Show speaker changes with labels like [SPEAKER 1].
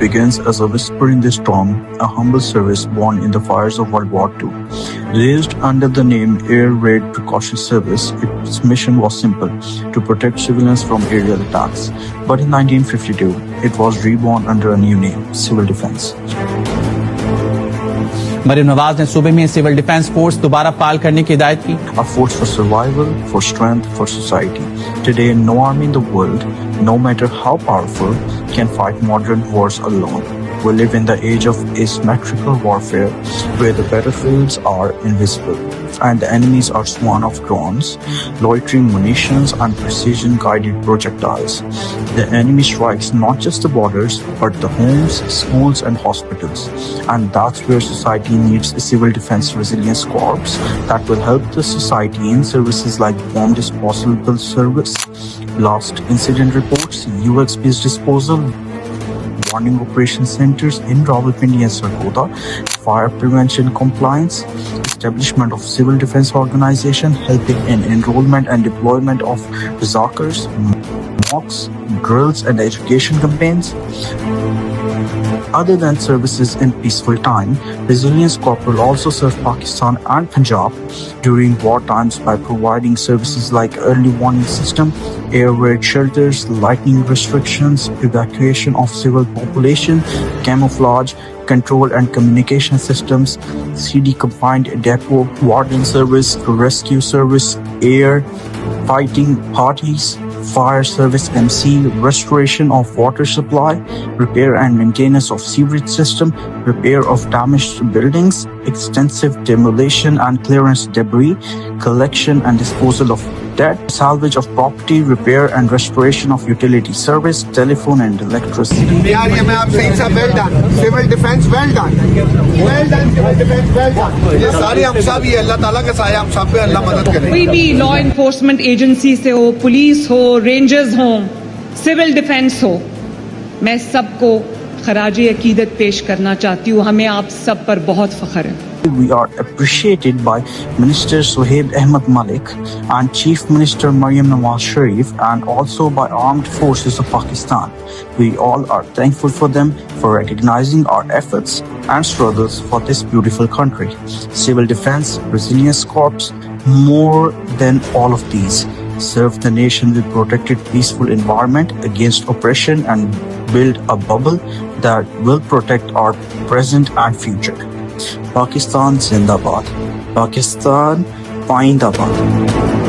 [SPEAKER 1] begins as a whisper in the storm, a humble service born in the fires of World War II. Raised under the name Air Raid Precaution Service, its mission was simple: to protect civilians from aerial attacks. But in 1952, it was reborn under a new name, Civil Defense.
[SPEAKER 2] Maryam Nawaz ने सूबे में civil defence force दोबारा बहाल करने की हिदायत की।
[SPEAKER 1] A force for survival, for strength, for society. Today, no army in the world, no matter how powerful, can fight modern wars alone. We live in the age of asymmetrical warfare, where the battlefields are invisible and the enemies are swarm of drones, loitering munitions and precision-guided projectiles. The enemy strikes not just the borders, but the homes, schools and hospitals. And that's where society needs a civil defense resilience corps that will help the society in services like bomb disposal service, blast incident reports, UX-based disposal, warning operation centers in Rawalpindi and Sargodha, fire prevention compliance, establishment of civil defense organization, helping in enrollment and deployment of zakars, mocks, drills and education campaigns. Other than services in peaceful time, Resilience Corps will also serve Pakistan and Punjab during war times by providing services like early warning system, air raid shelters, lightning restrictions, evacuation of civil population, camouflage, control and communication systems, CD confined depot, warden service, rescue service, air fighting parties, fire service MC, restoration of water supply, repair and maintenance of sewerage system, repair of damaged buildings, extensive demolition and clearance debris, collection and disposal of debt, salvage of property, repair and restoration of utility service, telephone and electricity.
[SPEAKER 3] well done. Civil defense, well done. Well done, civil defense, well done. ये सारे हम सब ये अल्लाह ताला के साया हम सब पे अल्लाह मदद करे।
[SPEAKER 4] कोई भी लॉ एनफोर्समेंट एजेंसी से हो, पुलिस हो, रेंजर्स हो, सिविल डिफेंस हो, मैं सबको खराजे अकीदत पेश करना चाहती हूँ। हमें आप सब पर बहुत फख्र है।
[SPEAKER 1] We are appreciated by Minister Suhaib Ahmed Malik and Chief Minister Maryam Nawaz Sharif and also by Armed Forces of Pakistan. We all are thankful for them for recognizing our efforts and struggles for this beautiful country. Civil Defense, Resilience Corps, more than all of these, serve the nation with protected peaceful environment against oppression and build a bubble that will protect our present and future. Pakistan Zindabad. Pakistan Paindabad.